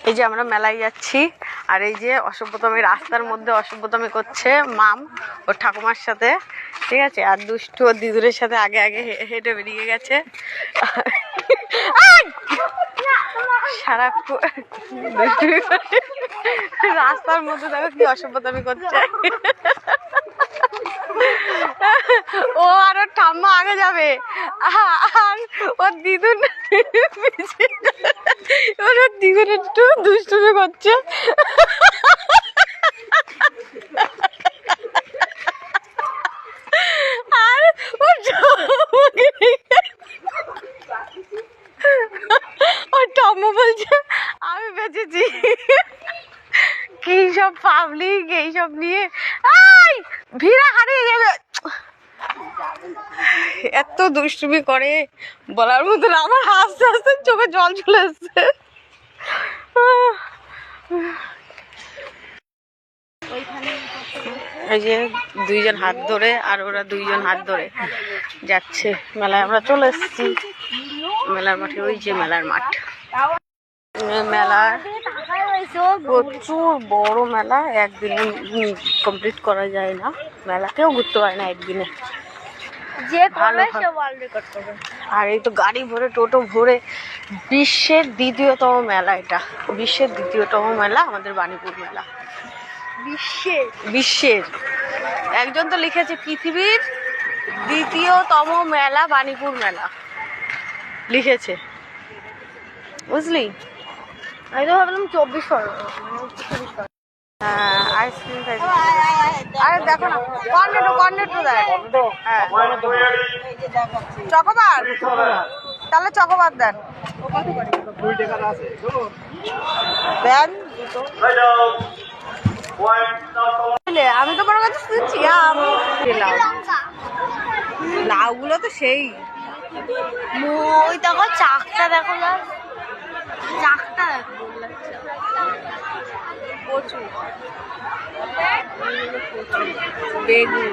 এই যে আমরা মেলায় যাচ্ছি, আর এই যে অসভ্যতমী রাস্তার মধ্যে অসভ্যতমী করছে মাম ওর ঠাকুমার সাথে, ঠিক আছে। আর দুষ্টু ওর দিদুরের সাথে আগে আগে হেঁটে বেরিয়ে গেছে। সারাক্ষণ রাস্তার মধ্যে দেখো কি অসভ্যতমী করছে। ও আর ওর ঠাম্মা আগে যাবে, আর ওর দিদুন ওর দিদুন একটু দুষ্টুমি করছে। আর ওর ঠাম্মা বলছে আমি বেঁচেছি। কি সব পাবলিক এইসব নিয়ে ভিড়া হারিয়ে যাবে, এত দুষ্টুমি করে বলার মতো না। আমার হাসতে হাসতে চোখে জল চলে এসছে। এই যে দুইজন হাত ধরে, আর ওরা দুইজন হাত ধরে যাচ্ছে মেলায়। আমরা চলে এসেছি মেলার মাঠে, ওই যে মেলার মাঠ। মেলার প্রচুর বড় মেলা, একদিনে কমপ্লিট করা যায় না মেলা, কেউ ঘুরতে পারে না একদিনে। আর এই তো গাড়ি ভরে টোটো ভরে, বিশ্বের দ্বিতীয়তম মেলা এটা, বিশ্বের দ্বিতীয়তম মেলা আমাদের বাণীপুর মেলা। বিশ্বের একজন তো লিখেছে পৃথিবীর দ্বিতীয়তম মেলা বাণীপুর মেলা লিখেছে, বুঝলি। আমি তো ভাবলাম 2400। হ্যাঁ আইসক্রিম খাই। আরে দেখো না, কর্নেটো দেয়। হ্যাঁ চকোবার, তাহলে চকোবার দেন দেন। আমি তো মনে করছি শুনছি লাউগুলো তো সেই ওই দেখো চাকটা, দেখো চাকটা প্রচুর বেগুন।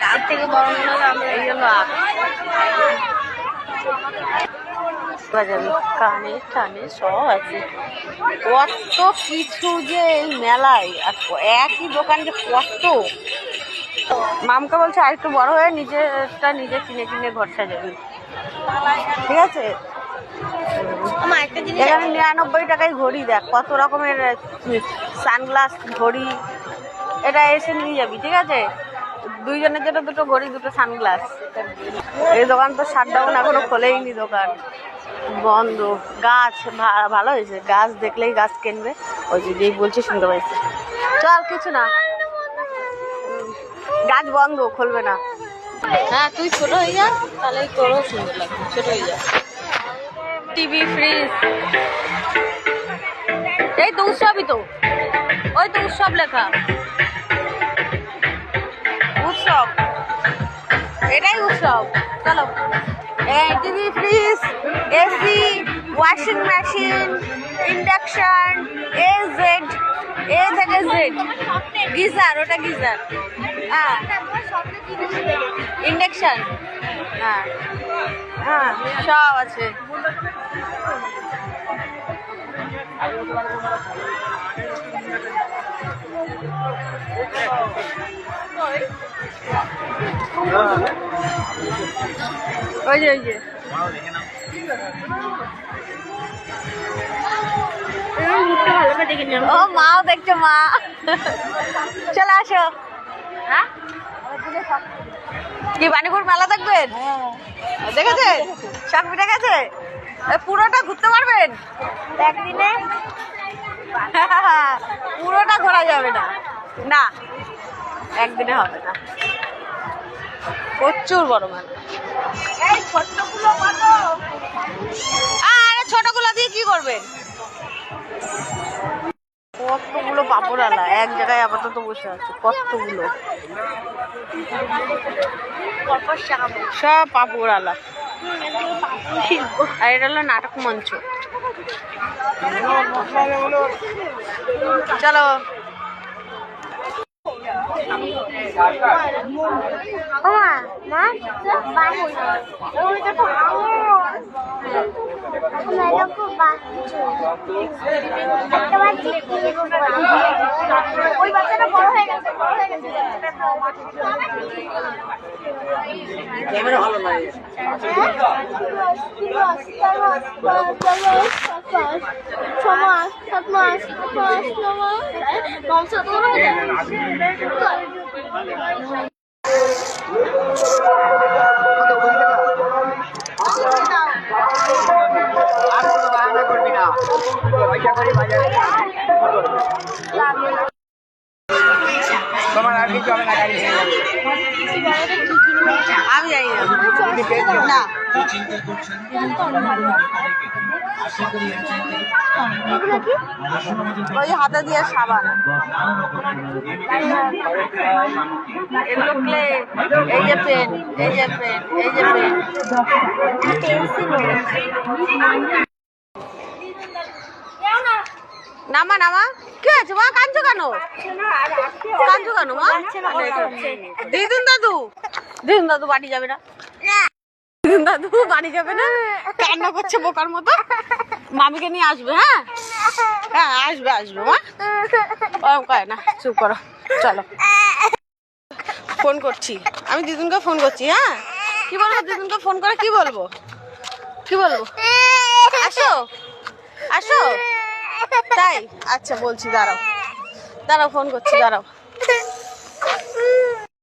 তার থেকে বড় মনে হয় আমরা এই জন্য কানে টানে সব আছে, কত কিছু যে এই মেলায়। আর একই দোকান যে কত। মামকা বলছে আর একটু বড় হয়ে নিজেরটা নিজে কিনে কিনে ঘর সাজাবি, ঠিক আছে। এখানে 99 টাকায় ঘড়ি, দেখ কত রকমের সানগ্লাস ঘড়ি। এটা এসে নিয়ে যাবি, ঠিক আছে। দুইজনের জন্য দুটো ঘড়ি, দুটো সানগ্লাস। এই দোকান তো শাটডাউন, এখনো খোলেইনি দোকান, বন্ধ। গাছ ভালো হয়েছে, গাছ দেখলেই গাছ কিনবে। ওই যেই বলছি শুনতে পাইছি। চল কিছু না, গাছ বন্ধ, খুলবে না। হ্যাঁ তুই ছোট হয়ে যা, তাহলে তোরও সুন্দর লাগবে, ছোট হয়ে যা। টিভি, ফ্রিজ, এই তো উৎসবই তো, ওই তো উৎসব লেখা, উৎসব, এটাই উৎসব। চলো TV, fridge, AC, washing machine, induction, A থেকে জেড, গিজার, ওটা গিজার। হ্যাঁ ইন্ডাকশন, হ্যাঁ হ্যাঁ সব আছে। ওই যে ও মাও দেখছো, মা চলে আসো। কি বাণীপুর মেলা দেখবেন? দেখেছে সব মিটে গেছে, পুরোটা ঘুরতে পারবেন একদিনে? পুরোটা ঘোরা যাবে না, না একদিনে হবে না, প্রচুর বড় মেলা। আরে ছোটগুলো দিয়ে কি করবেন? কতগুলো পাপড় আলা এক জায়গায় আপাতত বসে আছে, কতগুলো সব পাপড় আলা। আর এটা হলো নাটক মঞ্চ। চলো ওই বাচ্চাটা বড় হয়ে গেছে, বড় হয়ে গেছে। ক্যামেরা ভালো নাই। আর কোনো বাহানা করবি না, পয়সা করে বাজারে তোমার আর কিছু হবে না, গাড়ি হয়ে যাবে। আমি জানি না। ওই হাতে দিয়ে সাবান, এগুলো ক্লে, এই যে পেন, এই যে পেন, এই যে পেন। নামা নামা, কি আছে মা? কাঁদছো কেন? কাঁদছো কেন মা? দিদুন দাদু, দিদুন দাদু বাড়ি যাবে না, দিদুন দাদু বাড়ি যাবে না, কান্না করছে বোকার মতো। মামিকে নিয়ে আসবে। হ্যাঁ হ্যাঁ, আসবে আসবে মা, ওরকম করে না, চুপ করো, চলো। ফোন করছি আমি, দিদুনকে ফোন করছি। হ্যাঁ, কি বলবো দিদুনকে ফোন করে? কি বলবো, কি বলবো? আসো আসো, তাই? আচ্ছা বলছি, দাঁড়াও দাঁড়াও, ফোন করছি, দাঁড়াও।